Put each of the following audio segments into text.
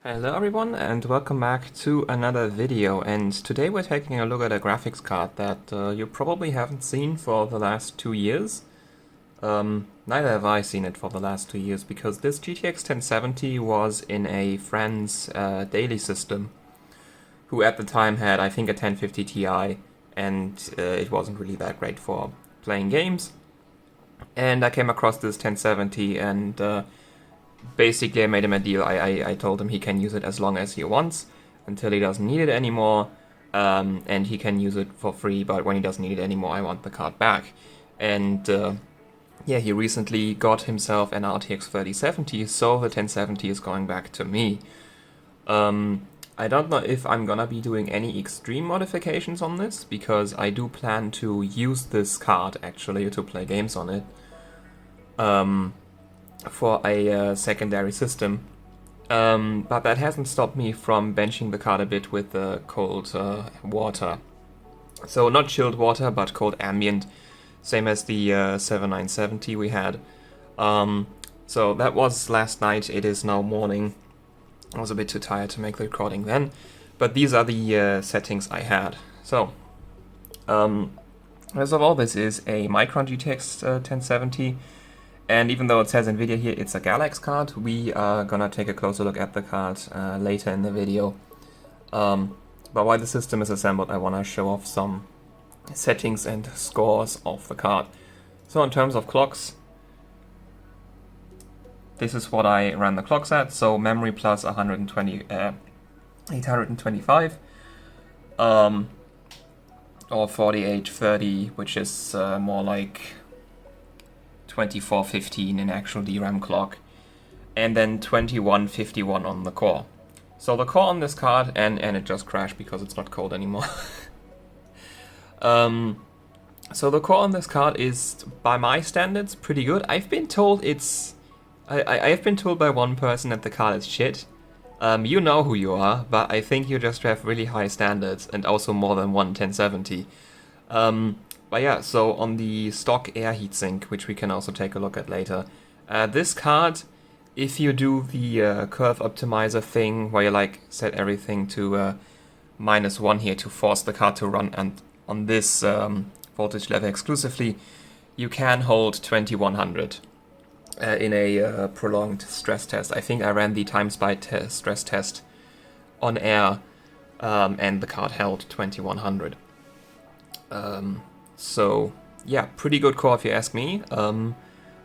Hello everyone and welcome back to another video, and today we're taking a look at a graphics card that you probably haven't seen for the last 2 years. Neither have I seen it for the last 2 years because this GTX 1070 was in a friend's daily system who at the time had I think a 1050 Ti, and it wasn't really that great for playing games. And I came across this 1070 and basically I made him a deal. I told him he can use it as long as he wants until he doesn't need it anymore, and he can use it for free, but when he doesn't need it anymore I want the card back. And yeah, he recently got himself an RTX 3070, so the 1070 is going back to me. I don't know if I'm gonna be doing any extreme modifications on this, because I do plan to use this card actually to play games on it for a secondary system. But that hasn't stopped me from benching the card a bit with cold water. So not chilled water, but cold ambient, same as the 7970 we had. So that was last night, it is now morning. I was a bit too tired to make the recording then, but these are the settings I had. So, first of all, this is a Micron GTX 1070, and even though it says NVIDIA here, it's a Galax card. We are gonna take a closer look at the card later in the video. But while the system is assembled, I wanna show off some settings and scores of the card. So in terms of clocks, this is what I ran the clocks at. So memory plus 825, or 4830, which is more like 2415 in actual DRAM clock, and then 2151 on the core. So the core on this card, and it just crashed because it's not cold anymore. So the core on this card is, by my standards, pretty good. I've been told it's... I have been told by one person that the card is shit. You know who you are, but I think you just have really high standards, and also more than one 1070. But yeah, so on the stock air heatsink, which we can also take a look at later, this card, if you do the curve optimizer thing, where you like set everything to -1 here to force the card to run and on this voltage level exclusively, you can hold 2100 in a prolonged stress test. I think I ran the TimeSpy stress test on air, and the card held 2100. So yeah, pretty good core if you ask me.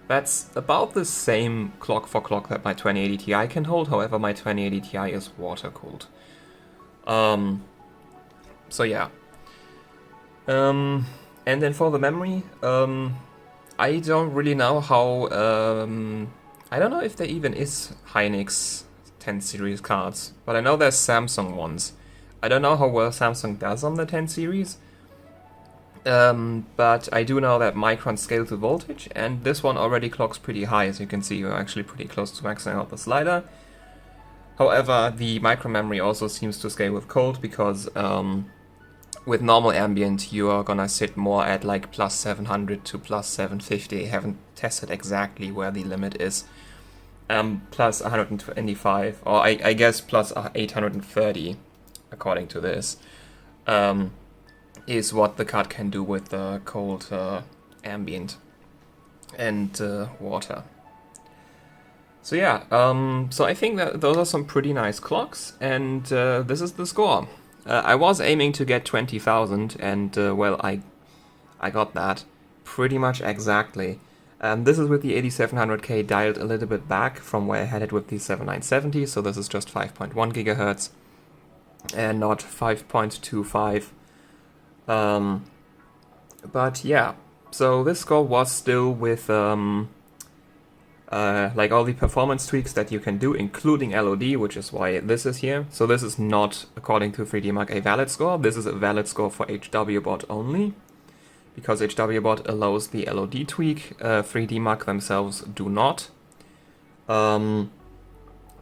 That's about the same clock for clock that my 2080 Ti can hold, however my 2080 Ti is water cooled. So yeah. And then for the memory, I don't really know how, I don't know if there even is Hynix 10 series cards, but I know there's Samsung ones. I don't know how well Samsung does on the 10 series, but I do know that Micron scale to voltage, and this one already clocks pretty high. As you can see, we're actually pretty close to maxing out the slider. However, the Micron memory also seems to scale with cold, because with normal ambient, you are gonna sit more at like plus 700 to plus 750. I haven't tested exactly where the limit is. Plus 125, or I guess plus 830, according to this, is what the card can do with cold ambient and water. So yeah, so I think that those are some pretty nice clocks, and this is the score. I was aiming to get 20,000, and well, I got that pretty much exactly. This is with the 8700K dialed a little bit back from where I had it with the 7970, so this is just 5.1 gigahertz and not 5.25. But yeah, so this score was still with like all the performance tweaks that you can do, including LOD, which is why this is here. So this is not, according to 3DMark, a valid score. This is a valid score for HWBot only, because HWBot allows the LOD tweak. 3DMark themselves do not.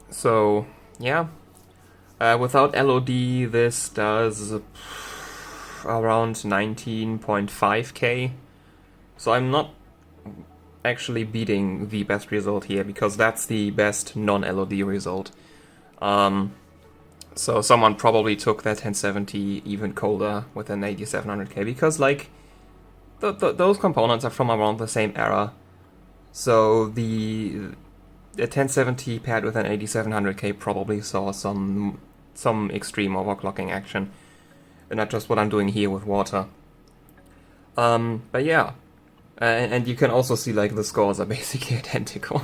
So yeah, without LOD, this does around 19.5k. So I'm not actually beating the best result here, because that's the best non-LOD result. So someone probably took that 1070 even colder with an 8700K, because like those components are from around the same era. So the 1070 pad with an 8700K probably saw some extreme overclocking action, and not just what I'm doing here with water. But yeah, and you can also see like the scores are basically identical.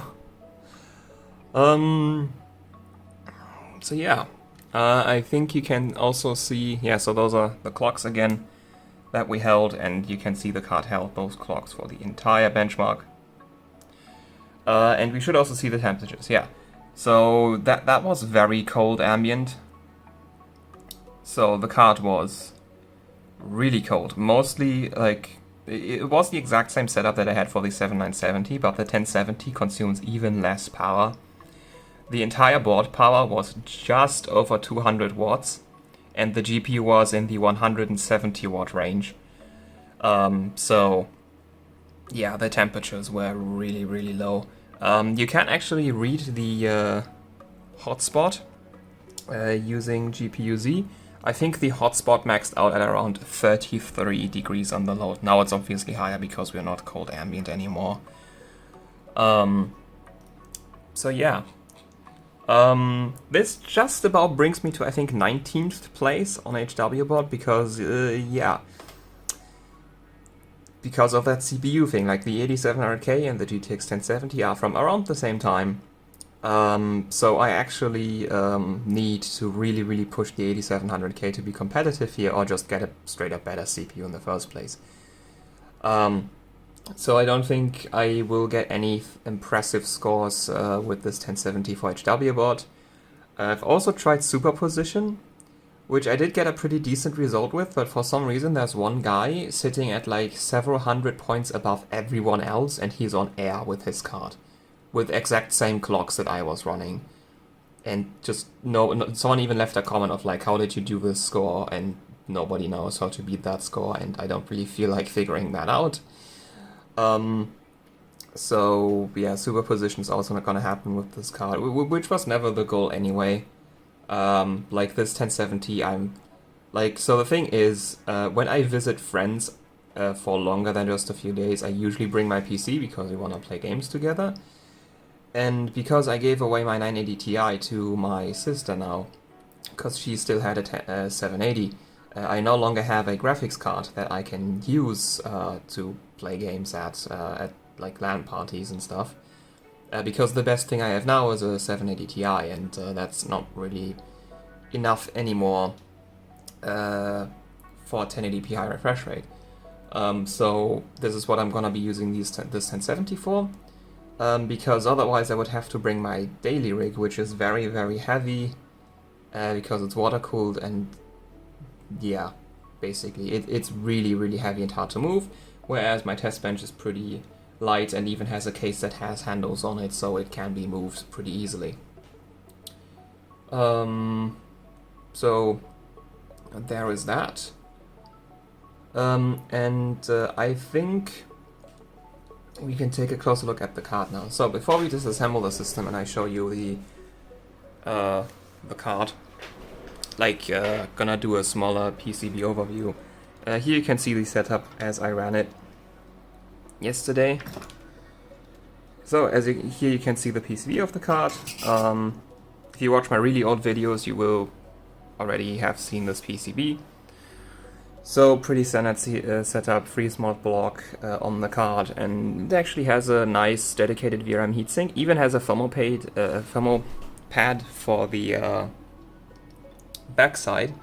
So yeah, I think you can also see, yeah, so those are the clocks again that we held, and you can see the card held those clocks for the entire benchmark. And we should also see the temperatures, yeah. So that was very cold ambient. So the card was really cold. Mostly, like, it was the exact same setup that I had for the 7970, but the 1070 consumes even less power. The entire board power was just over 200 watts, and the GPU was in the 170 watt range. So yeah, the temperatures were really, really low. You can actually read the hotspot using GPU-Z. I think the hotspot maxed out at around 33 degrees on the load. Now it's obviously higher because we're not cold ambient anymore. So yeah. This just about brings me to, I think, 19th place on HWBot, because, yeah, because of that CPU thing. Like, the 8700K and the GTX 1070 are from around the same time. So I actually need to really, really push the 8700K to be competitive here, or just get a straight up better CPU in the first place. So I don't think I will get any impressive scores with this 1070 for HWBot. I've also tried superposition, which I did get a pretty decent result with, but for some reason there's one guy sitting at like several hundred points above everyone else, and he's on air with his card, with exact same clocks that I was running. And just someone even left a comment of like, how did you do this score? And nobody knows how to beat that score, and I don't really feel like figuring that out. So yeah, superposition is also not gonna happen with this card, which was never the goal anyway. Like this 1070, I'm like, so the thing is, when I visit friends for longer than just a few days, I usually bring my PC because we want to play games together. And because I gave away my 980 Ti to my sister now, because she still had a 780, I no longer have a graphics card that I can use to play games at like LAN parties and stuff. Because the best thing I have now is a 780 Ti, and that's not really enough anymore for 1080p high refresh rate. So this is what I'm gonna be using this 1070 for. Because otherwise I would have to bring my daily rig, which is very, very heavy, because it's water cooled, and yeah, basically it's really, really heavy and hard to move, whereas my test bench is pretty light and even has a case that has handles on it, so it can be moved pretty easily. So there is that. I think we can take a closer look at the card now. So before we disassemble the system and I show you the card, like gonna do a smaller PCB overview. Here you can see the setup as I ran it yesterday. So here you can see the PCB of the card. If you watch my really old videos, you will already have seen this PCB. So pretty standard setup, 3 smart block on the card, and it actually has a nice dedicated VRM heatsink. Even has a thermal pad for the backside.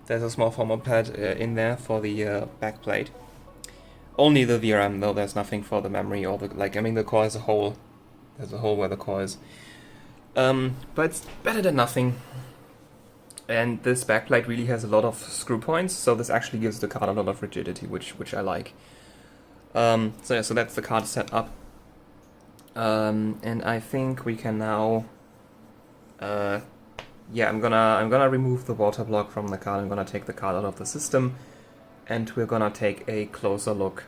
There's a small thermal pad in there for the back plate. Only the VRM though. There's nothing for the memory or the the core has a hole. There's a hole where the core is. But it's better than nothing. And this backplate really has a lot of screw points, so this actually gives the card a lot of rigidity, which I like. So that's the card set up. And I think we can now. I'm gonna remove the water block from the card. I'm gonna take the card out of the system, and we're gonna take a closer look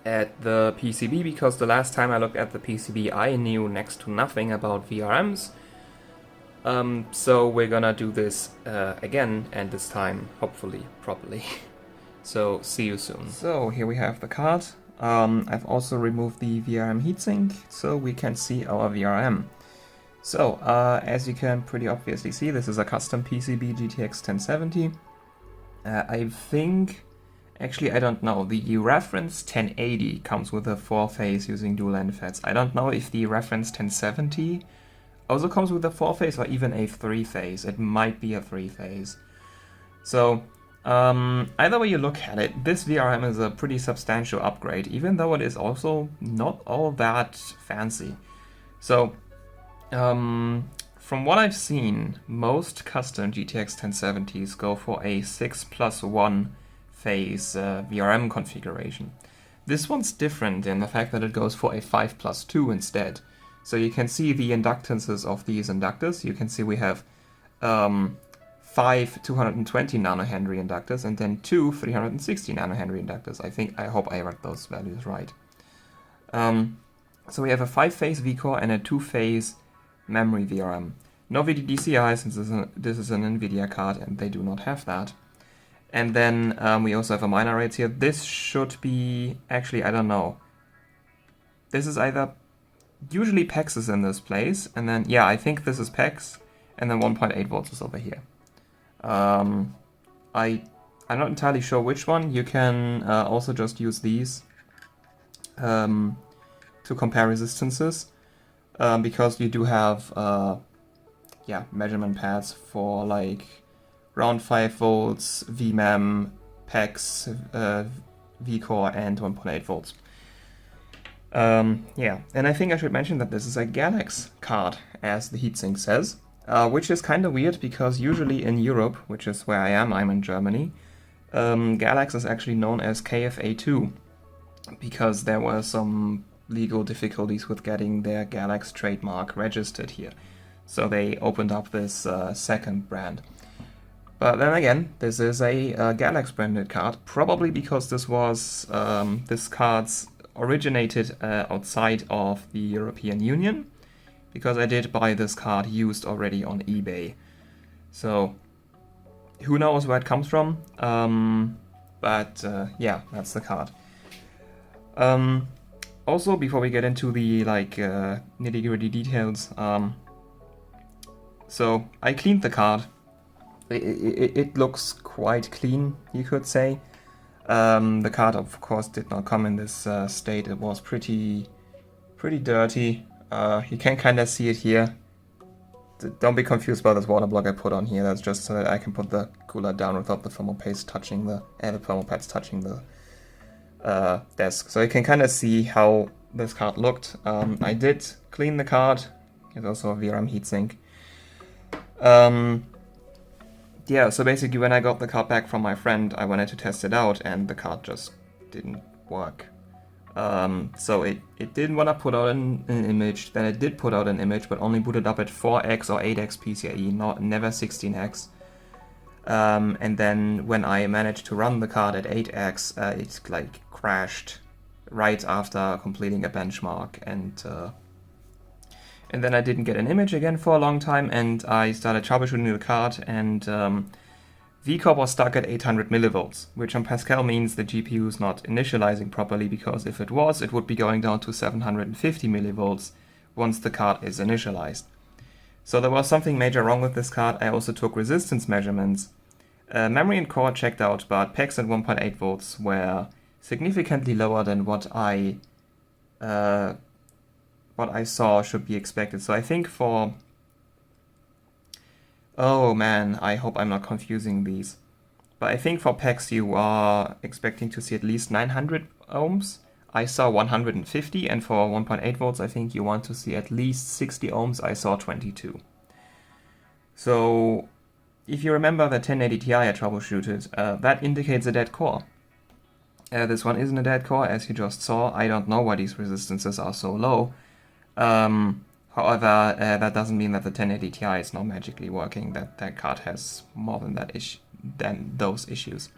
at the PCB, because the last time I looked at the PCB, I knew next to nothing about VRMs. So we're gonna do this again, and this time, hopefully, properly. So see you soon. So here we have the card. I've also removed the VRM heatsink, so we can see our VRM. So, as you can pretty obviously see, this is a custom PCB GTX 1070. I think, actually I don't know, the reference 1080 comes with a 4-phase using dual end FETs. I don't know if the reference 1070 also comes with a 4-phase or even a 3-phase. It might be a 3-phase. So, either way you look at it, this VRM is a pretty substantial upgrade, even though it is also not all that fancy. So, from what I've seen, most custom GTX 1070s go for a 6+1 phase VRM configuration. This one's different in the fact that it goes for a 5+2 instead. So you can see the inductances of these inductors. You can see we have 5 220 nanohenry inductors and then 2 360 nanohenry inductors. I hope I read those values right. So we have a 5-phase vCore and a 2-phase memory VRM. No VDDCI, since this is an NVIDIA card and they do not have that. And then we also have a minor rates here. This should be, actually I don't know. This is either, usually PEX is in this place, and then, yeah, I think this is PEX, and then 1.8 volts is over here. I'm not entirely sure which one. You can also just use these to compare resistances. Because you do have measurement pads for like around 5 volts, VMEM, PEX, vCore, and 1.8 volts. And I think I should mention that this is a Galax card, as the heatsink says, which is kind of weird because usually in Europe, which is where I'm in Germany, Galax is actually known as KFA2 because there were some legal difficulties with getting their Galax trademark registered here. So they opened up this second brand. But then again, this is a Galax branded card, probably because this card's originated outside of the European Union, because I did buy this card used already on eBay. So who knows where it comes from, but that's the card. Also, before we get into the nitty-gritty details, so I cleaned the card. It looks quite clean, you could say. The card, of course, did not come in this state. It was pretty dirty. You can kind of see it here. Don't be confused by this water block I put on here. That's just so that I can put the cooler down without the thermal paste touching the thermal pads touching the desk. So you can kind of see how this card looked. I did clean the card. There's also a VRM heatsink. So basically when I got the card back from my friend, I wanted to test it out and the card just didn't work. So it didn't want to put out an image. Then it did put out an image, but only booted up at 4x or 8x PCIe, never 16x. And then when I managed to run the card at 8x, it crashed right after completing a benchmark, and then I didn't get an image again for a long time, and I started troubleshooting the card, and vCore was stuck at 800 millivolts, which on Pascal means the GPU is not initializing properly, because if it was, it would be going down to 750 millivolts once the card is initialized. So there was something major wrong with this card. I also took resistance measurements. Memory and core checked out, but PEX at 1.8 volts were significantly lower than what I saw should be expected. So I think for... Oh man, I hope I'm not confusing these. But I think for PEX you are expecting to see at least 900 ohms. I saw 150, and for 1.8 volts I think you want to see at least 60 ohms. I saw 22. So if you remember the 1080 Ti I troubleshooted, that indicates a dead core. This one isn't a dead core, as you just saw. I don't know why these resistances are so low. However, that doesn't mean that the 1080 Ti is not magically working. That card has more than those issues.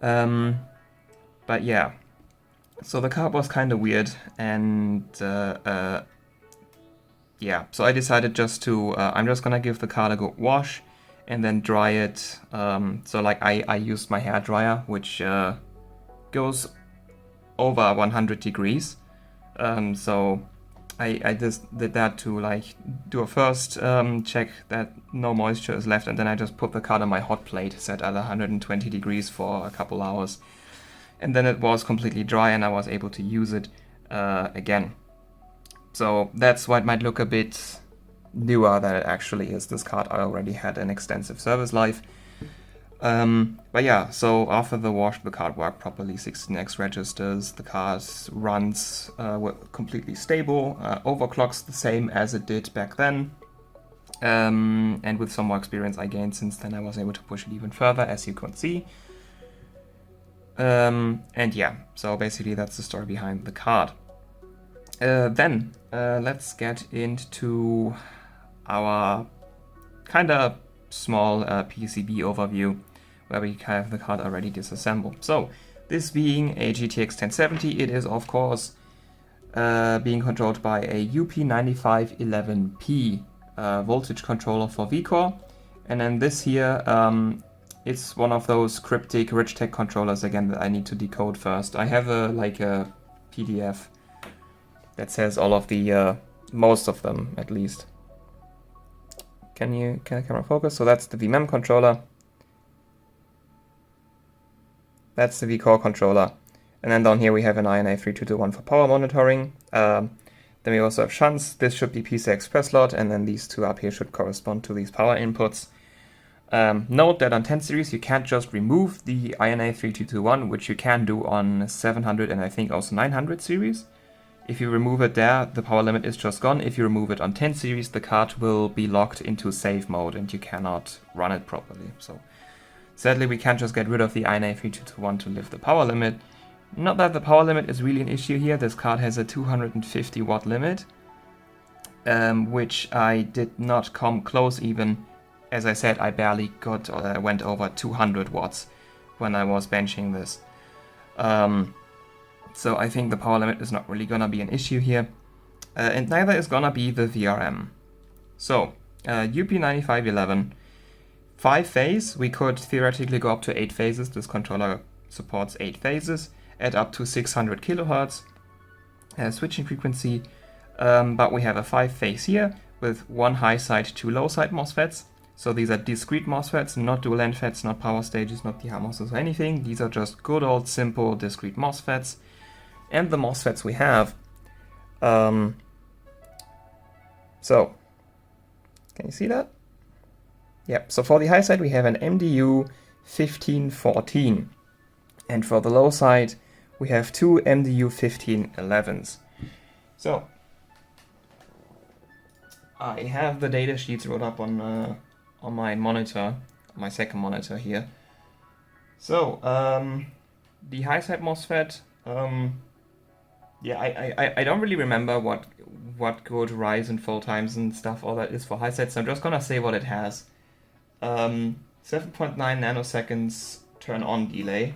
But yeah, so the card was kind of weird, and yeah, so I decided just to, I'm just gonna give the card a good wash and then dry it. So like I used my hair dryer, which goes over 100 degrees. So I just did that to like do a first check that no moisture is left, and then I just put the card on my hot plate set at 120 degrees for a couple hours. And then it was completely dry and I was able to use it again. So that's why it might look a bit newer than it actually is. This card already had an extensive service life. But yeah, so after the wash, the card worked properly, 16x registers, the card runs completely stable, overclocks the same as it did back then. And with some more experience I gained since then, I was able to push it even further, as you can see. And yeah, so basically that's the story behind the card. Then let's get into our kind of small PCB overview, where we have the card already disassembled. So this being a GTX 1070, it is of course being controlled by a UP9511P voltage controller for vCore, and then this here it's one of those cryptic Richtech controllers again that I need to decode first. I have a PDF that says all of the most of them at least. Can the camera focus? So that's the vMem controller. That's the vCore controller. And then down here we have an INA3221 for power monitoring. Then we also have shunts. This should be PCI Express slot, and then these two up here should correspond to these power inputs. Note that on 10 series you can't just remove the INA3221, which you can do on 700 and I think also 900 series. If you remove it there, the power limit is just gone. If you remove it on 10 series, the card will be locked into save mode and you cannot run it properly. So sadly, we can't just get rid of the INA3221 to lift the power limit. Not that the power limit is really an issue here. This card has a 250 watt limit, which I did not come close even. As I said, I barely went over 200 watts when I was benching this. So I think the power limit is not really gonna be an issue here. And neither is gonna be the VRM. So, UP9511, 5-phase, we could theoretically go up to 8 phases. This controller supports 8 phases at up to 600 kilohertz switching frequency. But we have a 5-phase here with one high side, 2 low side MOSFETs. So these are discrete MOSFETs, not dual end FETs, not power stages, not DHMOSs or anything. These are just good old simple discrete MOSFETs. And the MOSFETs we have, so, can you see that? Yep, so for the high side we have an MDU 1514, and for the low side we have two MDU 1511s. So, I have the data sheets wrote up on my monitor, my second monitor here. So, the high side MOSFET, yeah, I don't really remember what good rise and fall times and stuff all that is for high sets, so I'm just gonna say what it has. 7.9 nanoseconds turn on delay,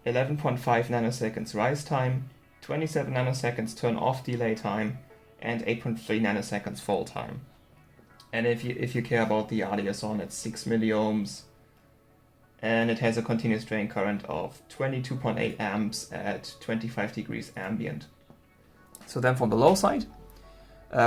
11.5 nanoseconds rise time, 27 nanoseconds turn off delay time, and 8.3 nanoseconds fall time. And if you care about the RDS on, it's 6 milliohms, and it has a continuous drain current of 22.8 amps at 25 degrees ambient. So then from the low side,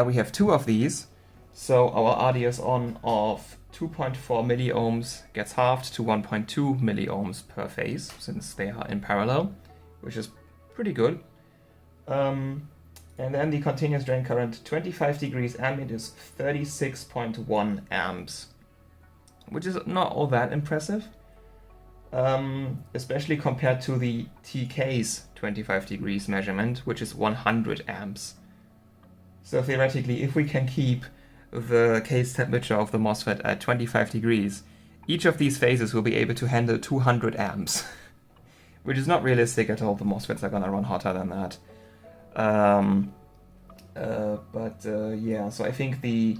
we have two of these. So our RDS on of 2.4 milliohms gets halved to 1.2 milliohms per phase, since they are in parallel, which is pretty good. And then the continuous drain current, 25 degrees ambient, is 36.1 amps, which is not all that impressive. Especially compared to the TK's 25 degrees measurement, which is 100 amps. So theoretically, if we can keep the case temperature of the MOSFET at 25 degrees, each of these phases will be able to handle 200 amps, which is not realistic at all. The MOSFETs are gonna run hotter than that. Yeah, so I think the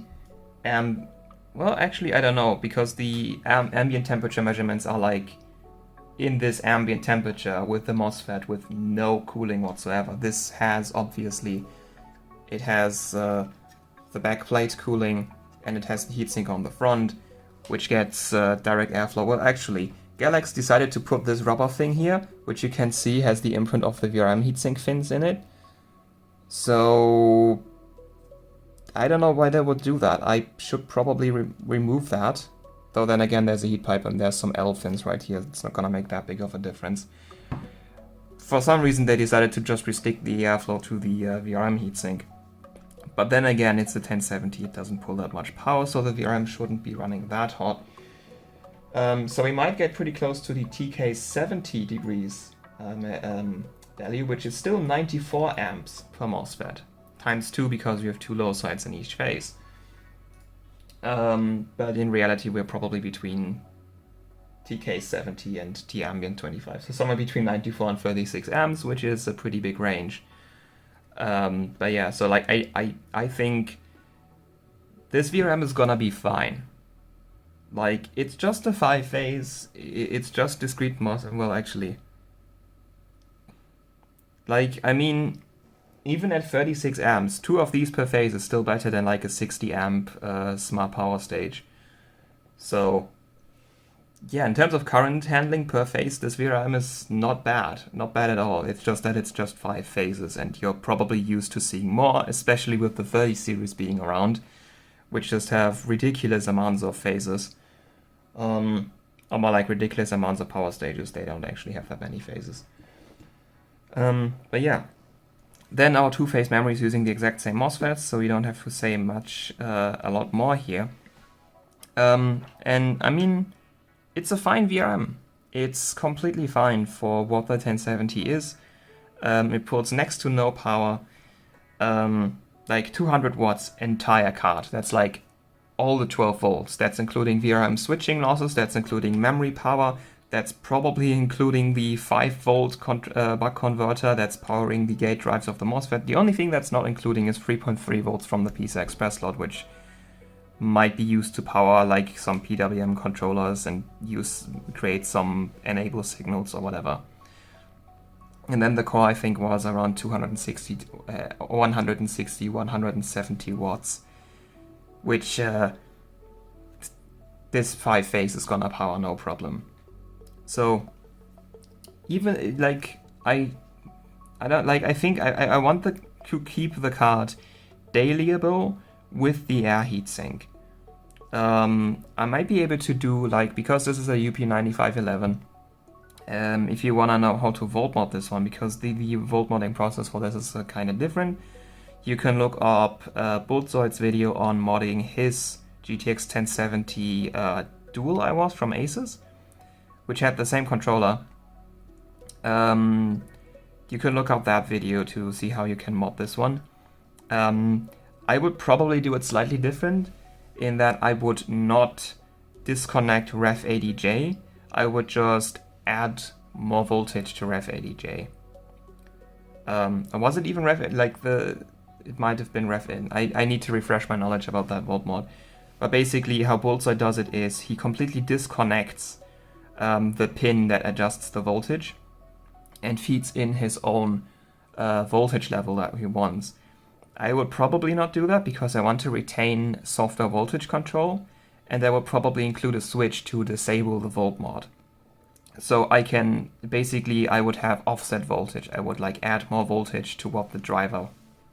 well, actually, I don't know, because the ambient temperature measurements are like in this ambient temperature with the MOSFET with no cooling whatsoever. This has, obviously, it has the back plate cooling, and it has the heatsink on the front, which gets direct airflow. Well, actually, Galax decided to put this rubber thing here, which you can see has the imprint of the VRM heatsink fins in it. So I don't know why they would do that. I should probably remove that. Though then again, there's a heat pipe and there's some L fins right here. It's not gonna make that big of a difference. For some reason, they decided to just restrict the airflow to the VRM heatsink. But then again, it's a 1070. It doesn't pull that much power, so the VRM shouldn't be running that hot. So we might get pretty close to the TK 70 degrees value, which is still 94 amps per MOSFET. Times 2 because we have 2 low sides in each phase. But in reality, we're probably between TK 70 and T Ambient 25. So somewhere between 94 and 36 amps, which is a pretty big range. But yeah, so like I think this VRM is gonna be fine. Like, it's just a 5-phase, it's just discrete MOSFET. Well, actually, like, I mean, even at 36 amps, 2 of these per phase is still better than like a 60 amp smart power stage. So yeah, in terms of current handling per phase, this VRM is not bad at all. It's just that it's just 5 phases, and you're probably used to seeing more, especially with the 30 series being around, which just have ridiculous amounts of phases. Or more like ridiculous amounts of power stages. They don't actually have that many phases. But yeah. Then our 2-phase memory is using the exact same MOSFETs, so we don't have to say much, a lot more here. And I mean, it's a fine VRM. It's completely fine for what the 1070 is. It pulls next to no power, like 200 watts entire card. That's like all the 12 volts. That's including VRM switching losses, that's including memory power, that's probably including the 5-volt buck converter that's powering the gate drives of the MOSFET. The only thing that's not including is 3.3 volts from the PCI Express slot, which might be used to power like some PWM controllers and create some enable signals or whatever. And then the core, I think, was around 170 watts, which this 5-phase is gonna power no problem. So even like I think I want to keep the card dailyable with the air heatsink. I might be able to do, like, because this is a UP9511, if you want to know how to volt mod this one, because the volt modding process for this is kind of different, you can look up Buildzoid's video on modding his GTX 1070 Dual I was from Asus, which had the same controller. You can look up that video to see how you can mod this one. I would probably do it slightly different in that I would not disconnect ref80J. I would just add more voltage to ref80J. Or was it even ref? Like it might have been ref in. I need to refresh my knowledge about that volt mod. But basically, how Buildzoid does it is he completely disconnects the pin that adjusts the voltage and feeds in his own voltage level that he wants. I would probably not do that because I want to retain software voltage control, and that would probably include a switch to disable the volt mod. So I would have offset voltage. I would like add more voltage to what the driver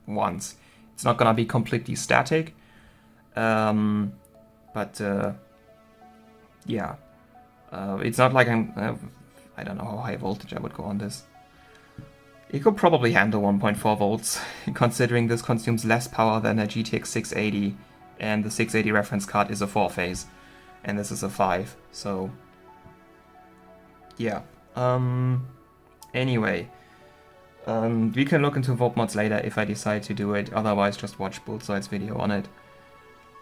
wants. It's not gonna be completely static, but yeah. It's not like I don't know how high voltage I would go on this. It could probably handle 1.4 volts, considering this consumes less power than a GTX 680, and the 680 reference card is a 4-phase, and this is a 5, so yeah. Anyway, we can look into volt mods later if I decide to do it, otherwise just watch Buildzoid's video on it.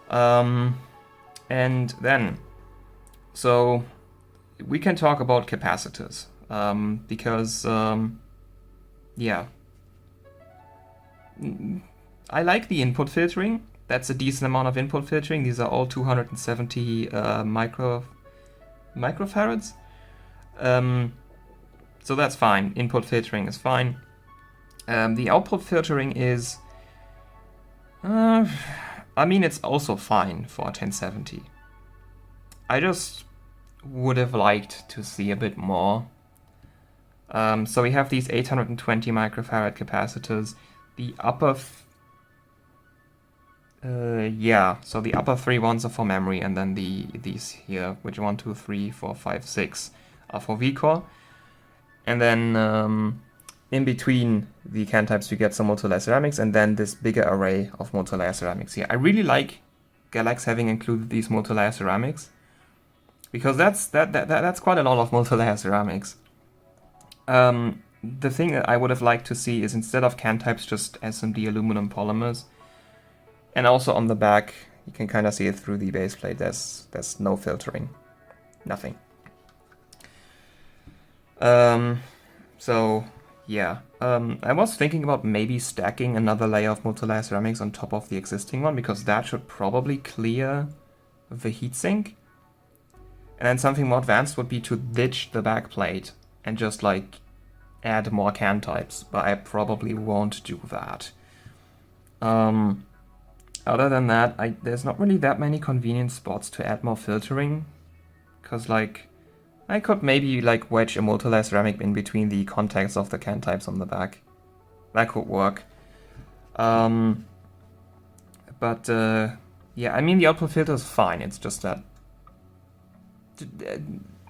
And then, so we can talk about capacitors, because yeah, I like the input filtering. That's a decent amount of input filtering. These are all 270 microfarads. So that's fine. Input filtering is fine. The output filtering is I mean, it's also fine for 1070. I just would have liked to see a bit more. So we have these 820 microfarad capacitors. The upper, so the upper 3 ones are for memory, and then these here, which 1, 2, 3, 4, 5, 6 are for vCore. And then in between the CAN types, we get some multilayer ceramics, and then this bigger array of multilayer ceramics here. I really like Galax having included these multilayer ceramics, because that's quite a lot of multilayer ceramics. The thing that I would have liked to see is, instead of CAN types, just SMD aluminum polymers. And also on the back, you can kind of see it through the base plate. There's no filtering, nothing. So yeah, I was thinking about maybe stacking another layer of multilayer ceramics on top of the existing one, because that should probably clear the heatsink. And then something more advanced would be to ditch the back plate and just like add more CAN types, but I probably won't do that. Other than that, there's not really that many convenient spots to add more filtering, because like I could maybe like wedge a multilayer ceramic in between the contacts of the CAN types on the back. That could work. Yeah, I mean, the output filter is fine. It's just that,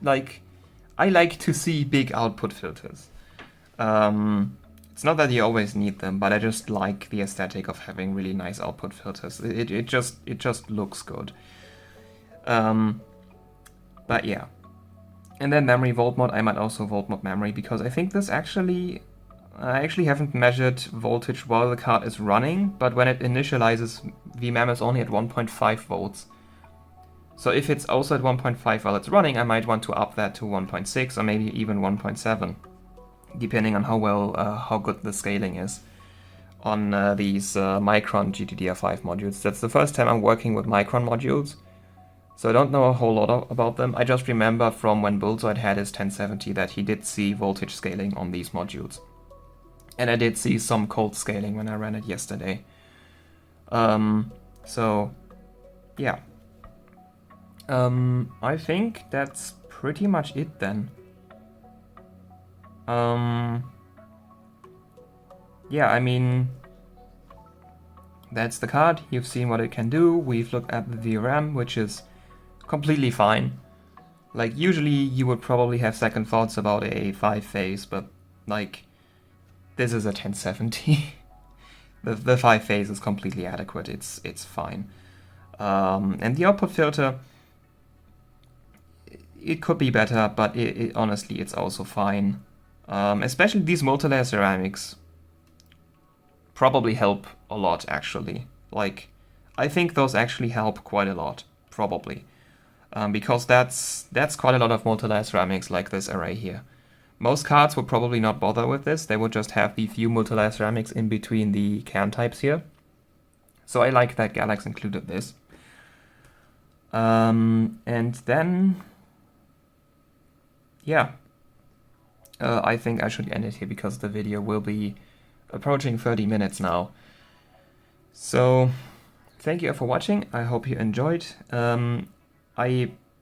like, I like to see big output filters. It's not that you always need them, but I just like the aesthetic of having really nice output filters. It just looks good. But yeah. And then memory volt mod, I might also volt mod memory, because I think this I actually haven't measured voltage while the card is running, but when it initializes, VMem is only at 1.5 volts. So if it's also at 1.5 while it's running, I might want to up that to 1.6 or maybe even 1.7, depending on how good the scaling is on these Micron GTDR5 modules. That's the first time I'm working with Micron modules, so I don't know a whole lot about them. I just remember from when Buildzoid had his 1070 that he did see voltage scaling on these modules. And I did see some cold scaling when I ran it yesterday. So, yeah. I think that's pretty much it then. Yeah, I mean, that's the card. You've seen what it can do. We've looked at the VRAM, which is completely fine. Like, usually you would probably have second thoughts about a 5-phase, but like, this is a 1070. the 5-phase is completely adequate. It's fine. And the output filter, it could be better, but honestly, it's also fine. Especially these multilayer ceramics probably help a lot, actually. Like, I think those actually help quite a lot, probably. Because that's quite a lot of multilayer ceramics like this array here. Most cards would probably not bother with this. They would just have the few multilayer ceramics in between the CAN types here. So I like that Galax included this. And then, yeah. I think I should end it here because the video will be approaching 30 minutes now. So, thank you for watching. I hope you enjoyed.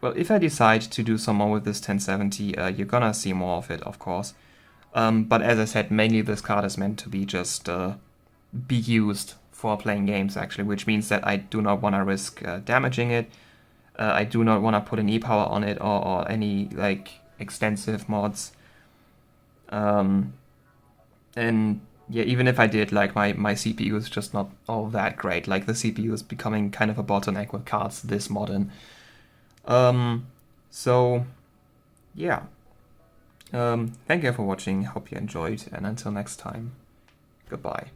Well, if I decide to do some more with this 1070, you're gonna see more of it, of course. But as I said, mainly this card is meant to be just be used for playing games, actually, which means that I do not want to risk damaging it. I do not want to put an e-power on it or any like extensive mods. And yeah, even if I did, like my CPU is just not all that great. Like the CPU is becoming kind of a bottleneck with cards this modern. So yeah. Thank you for watching. Hope you enjoyed, and until next time, goodbye.